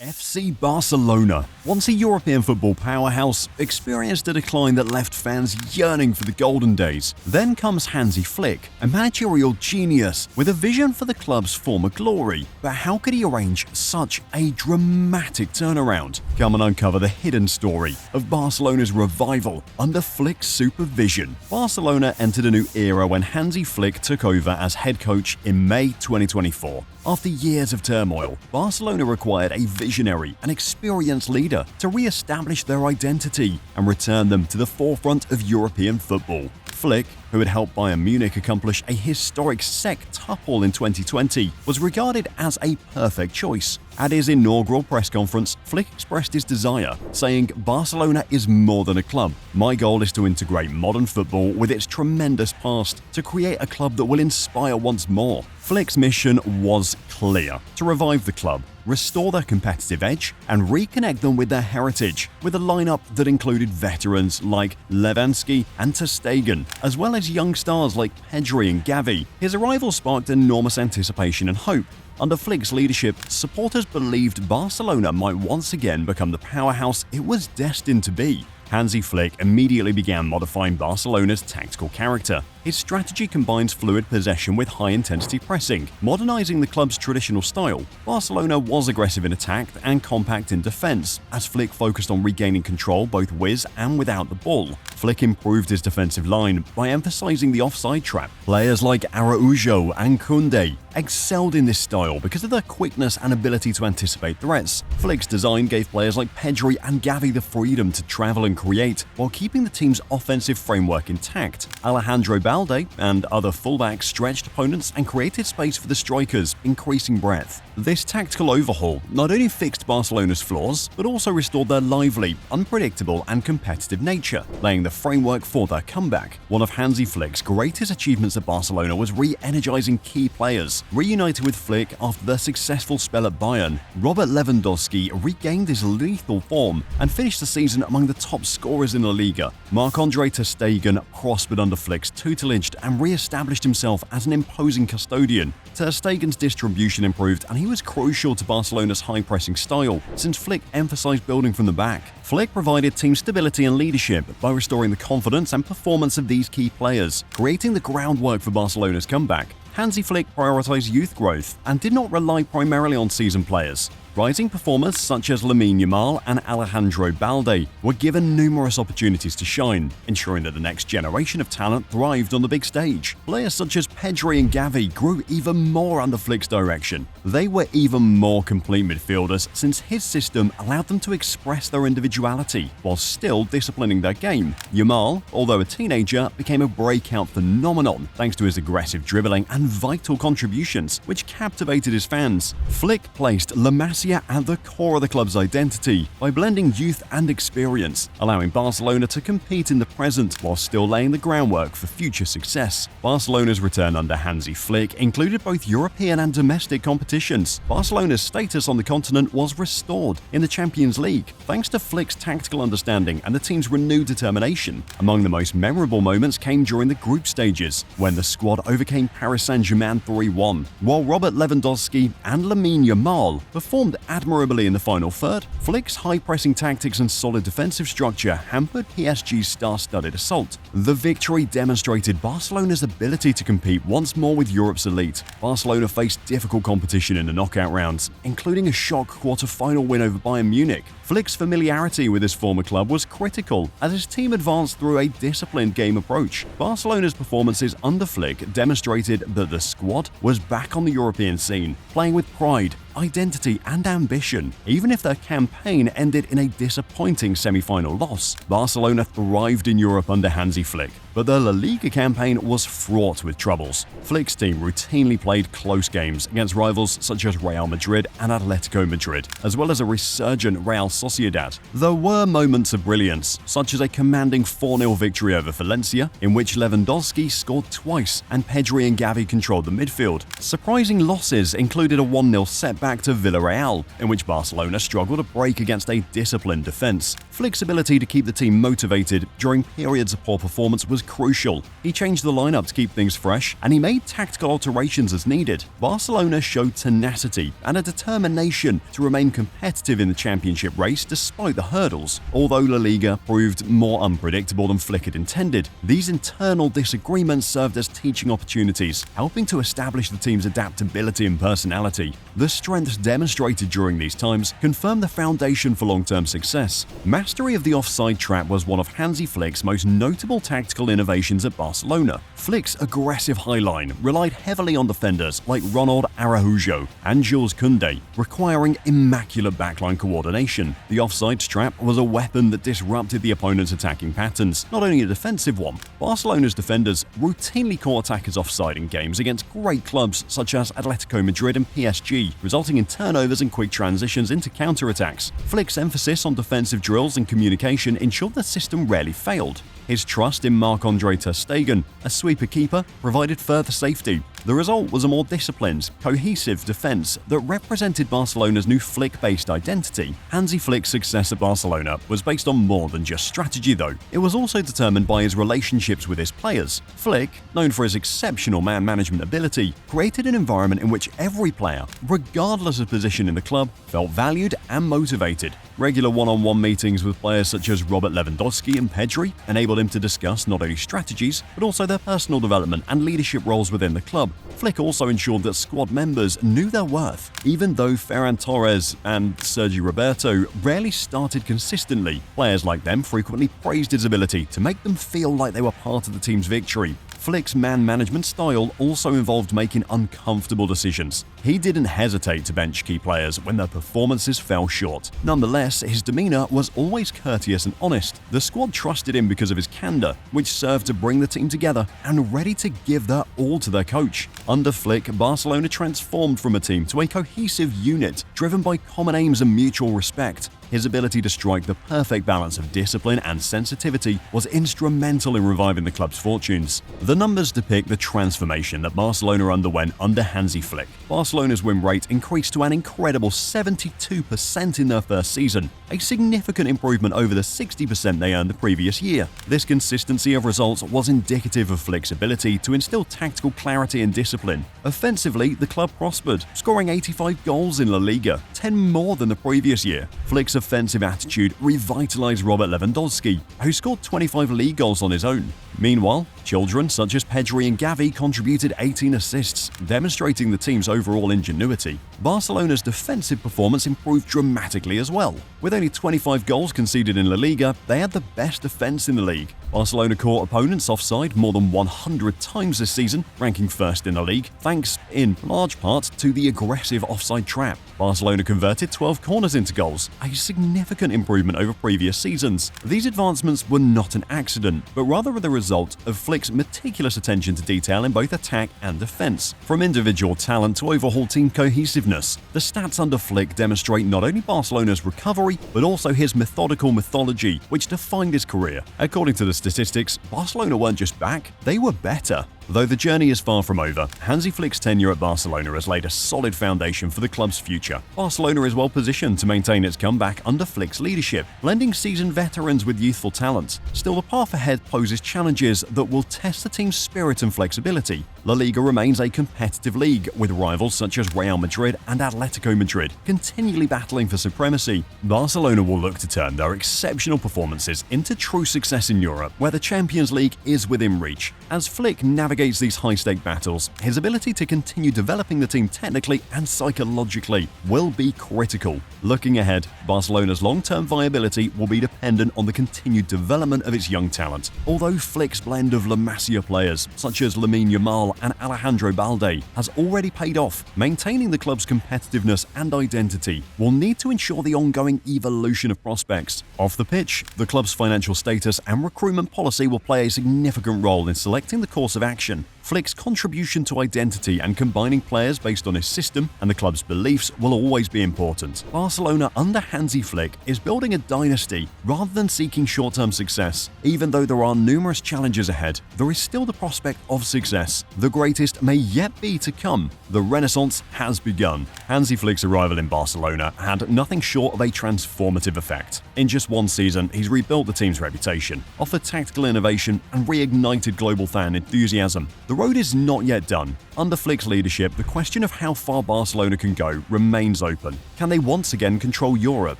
FC Barcelona, once a European football powerhouse, experienced a decline that left fans yearning for the golden days. Then comes Hansi Flick, a managerial genius with a vision for the club's former glory. But how could he arrange such a dramatic turnaround? Come and uncover the hidden story of Barcelona's revival under Flick's supervision. Barcelona entered a new era when Hansi Flick took over as head coach in May 2024. After years of turmoil, Barcelona required a visionary and experienced leader to re-establish their identity and return them to the forefront of European football. Flick, who had helped Bayern Munich accomplish a historic sextuple in 2020, was regarded as a perfect choice. At his inaugural press conference, Flick expressed his desire, saying, "Barcelona is more than a club. My goal is to integrate modern football with its tremendous past, to create a club that will inspire once more." Flick's mission was clear: to revive the club, restore their competitive edge, and reconnect them with their heritage, with a lineup that included veterans like Lewandowski and Ter Stegen, as well as young stars like Pedri and Gavi. His arrival sparked enormous anticipation and hope. Under Flick's leadership, supporters believed Barcelona might once again become the powerhouse it was destined to be. Hansi Flick immediately began modifying Barcelona's tactical character. His strategy combines fluid possession with high-intensity pressing, modernizing the club's traditional style. Barcelona was aggressive in attack and compact in defense, as Flick focused on regaining control both with and without the ball. Flick improved his defensive line by emphasizing the offside trap. Players like Araujo and Koundé excelled in this style because of their quickness and ability to anticipate threats. Flick's design gave players like Pedri and Gavi the freedom to travel and create, while keeping the team's offensive framework intact. Alejandro Balde and other fullbacks stretched opponents and created space for the strikers, increasing breadth. This tactical overhaul not only fixed Barcelona's flaws, but also restored their lively, unpredictable, and competitive nature, laying the framework for their comeback. One of Hansi Flick's greatest achievements at Barcelona was re-energizing key players. Reunited with Flick after their successful spell at Bayern, Robert Lewandowski regained his lethal form and finished the season among the top scorers in the Liga. Marc-Andre Ter Stegen prospered under Flick's tutelage and re-established himself as an imposing custodian. Ter Stegen's distribution improved and he was crucial to Barcelona's high-pressing style, since Flick emphasized building from the back. Flick provided team stability and leadership by restoring the confidence and performance of these key players, creating the groundwork for Barcelona's comeback. Hansi Flick prioritized youth growth and did not rely primarily on seasoned players. Rising performers such as Lamine Yamal and Alejandro Balde were given numerous opportunities to shine, ensuring that the next generation of talent thrived on the big stage. Players such as Pedri and Gavi grew even more under Flick's direction. They were even more complete midfielders since his system allowed them to express their individuality while still disciplining their game. Yamal, although a teenager, became a breakout phenomenon thanks to his aggressive dribbling and vital contributions, which captivated his fans. Flick placed La Masia at the core of the club's identity by blending youth and experience, allowing Barcelona to compete in the present while still laying the groundwork for future success. Barcelona's return under Hansi Flick included both European and domestic competitions. Barcelona's status on the continent was restored in the Champions League thanks to Flick's tactical understanding and the team's renewed determination. Among the most memorable moments came during the group stages, when the squad overcame Paris Saint-Germain 3-1. While Robert Lewandowski and Lamine Yamal performed admirably in the final third, Flick's high-pressing tactics and solid defensive structure hampered PSG's star-studded assault. The victory demonstrated Barcelona's ability to compete once more with Europe's elite. Barcelona faced difficult competition in the knockout rounds, including a shock quarter-final win over Bayern Munich. Flick's familiarity with his former club was critical as his team advanced through a disciplined game approach. Barcelona's performances under Flick demonstrated that the squad was back on the European scene, playing with pride, identity, and ambition. Even if their campaign ended in a disappointing semi-final loss, Barcelona thrived in Europe under Hansi Flick. But their La Liga campaign was fraught with troubles. Flick's team routinely played close games against rivals such as Real Madrid and Atletico Madrid, as well as a resurgent Real Sociedad. There were moments of brilliance, such as a commanding 4-0 victory over Valencia, in which Lewandowski scored twice and Pedri and Gavi controlled the midfield. Surprising losses included a 1-0 set back to Villarreal, in which Barcelona struggled to break against a disciplined defense. Flick's ability to keep the team motivated during periods of poor performance was crucial. He changed the lineup to keep things fresh, and he made tactical alterations as needed. Barcelona showed tenacity and a determination to remain competitive in the championship race despite the hurdles. Although La Liga proved more unpredictable than Flick had intended, these internal disagreements served as teaching opportunities, helping to establish the team's adaptability and personality. The strengths demonstrated during these times confirmed the foundation for long-term success. Mastery of the offside trap was one of Hansi Flick's most notable tactical innovations at Barcelona. Flick's aggressive high line relied heavily on defenders like Ronald Araujo and Jules Koundé, requiring immaculate backline coordination. The offside trap was a weapon that disrupted the opponent's attacking patterns, not only a defensive one. Barcelona's defenders routinely caught attackers offside in games against great clubs such as Atletico Madrid and PSG, resulting in turnovers and quick transitions into counterattacks. Flick's emphasis on defensive drills and communication ensured the system rarely failed. His trust in Marc-Andre Ter Stegen, a sweeper keeper, provided further safety. The result was a more disciplined, cohesive defense that represented Barcelona's new Flick-based identity. Hansi Flick's success at Barcelona was based on more than just strategy, though. It was also determined by his relationships with his players. Flick, known for his exceptional man management ability, created an environment in which every player, regardless of position in the club, felt valued and motivated. Regular one-on-one meetings with players such as Robert Lewandowski and Pedri enabled him to discuss not only strategies, but also their personal development and leadership roles within the club. Flick also ensured that squad members knew their worth. Even though Ferran Torres and Sergi Roberto rarely started consistently, players like them frequently praised his ability to make them feel like they were part of the team's victory. Flick's man management style also involved making uncomfortable decisions. He didn't hesitate to bench key players when their performances fell short. Nonetheless, his demeanor was always courteous and honest. The squad trusted him because of his candor, which served to bring the team together and ready to give their all to their coach. Under Flick, Barcelona transformed from a team to a cohesive unit driven by common aims and mutual respect. His ability to strike the perfect balance of discipline and sensitivity was instrumental in reviving the club's fortunes. The numbers depict the transformation that Barcelona underwent under Hansi Flick. Barcelona's win rate increased to an incredible 72% in their first season, a significant improvement over the 60% they earned the previous year. This consistency of results was indicative of Flick's ability to instill tactical clarity and discipline. Offensively, the club prospered, scoring 85 goals in La Liga, 10 more than the previous year. Flick's offensive attitude revitalized Robert Lewandowski, who scored 25 league goals on his own. Meanwhile, children such as Pedri and Gavi contributed 18 assists, demonstrating the team's overall ingenuity. Barcelona's defensive performance improved dramatically as well. With only 25 goals conceded in La Liga, they had the best defense in the league. Barcelona caught opponents offside more than 100 times this season, ranking first in the league, thanks in large part to the aggressive offside trap. Barcelona converted 12 corners into goals, a significant improvement over previous seasons. These advancements were not an accident, but rather the result of Flick's meticulous attention to detail in both attack and defense. From individual talent to overhaul team cohesiveness, the stats under Flick demonstrate not only Barcelona's recovery, but also his methodical methodology, which defined his career. According to the statistics, Barcelona weren't just back, they were better. Though the journey is far from over, Hansi Flick's tenure at Barcelona has laid a solid foundation for the club's future. Barcelona is well positioned to maintain its comeback under Flick's leadership, blending seasoned veterans with youthful talent. Still, the path ahead poses challenges that will test the team's spirit and flexibility. La Liga remains a competitive league, with rivals such as Real Madrid and Atletico Madrid continually battling for supremacy. Barcelona will look to turn their exceptional performances into true success in Europe, where the Champions League is within reach. As Flick navigates these high-stake battles, his ability to continue developing the team technically and psychologically will be critical. Looking ahead, Barcelona's long-term viability will be dependent on the continued development of its young talent. Although Flick's blend of La Masia players, such as Lamine Yamal and Alejandro Balde, has already paid off, maintaining the club's competitiveness and identity will need to ensure the ongoing evolution of prospects. Off the pitch, the club's financial status and recruitment policy will play a significant role in selecting the course of action. Flick's contribution to identity and combining players based on his system and the club's beliefs will always be important. Barcelona under Hansi Flick is building a dynasty rather than seeking short-term success. Even though there are numerous challenges ahead, there is still the prospect of success. The greatest may yet be to come. The Renaissance has begun. Hansi Flick's arrival in Barcelona had nothing short of a transformative effect. In just one season, he's rebuilt the team's reputation, offered tactical innovation, and reignited global fan enthusiasm. The road is not yet done. Under Flick's leadership, the question of how far Barcelona can go remains open. Can they once again control Europe,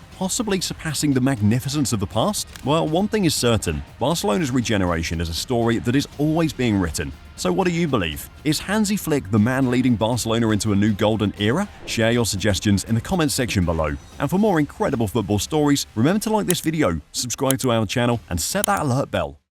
possibly surpassing the magnificence of the past? Well, one thing is certain, Barcelona's regeneration is a story that is always being written. So what do you believe? Is Hansi Flick the man leading Barcelona into a new golden era? Share your suggestions in the comments section below. And for more incredible football stories, remember to like this video, subscribe to our channel, and set that alert bell.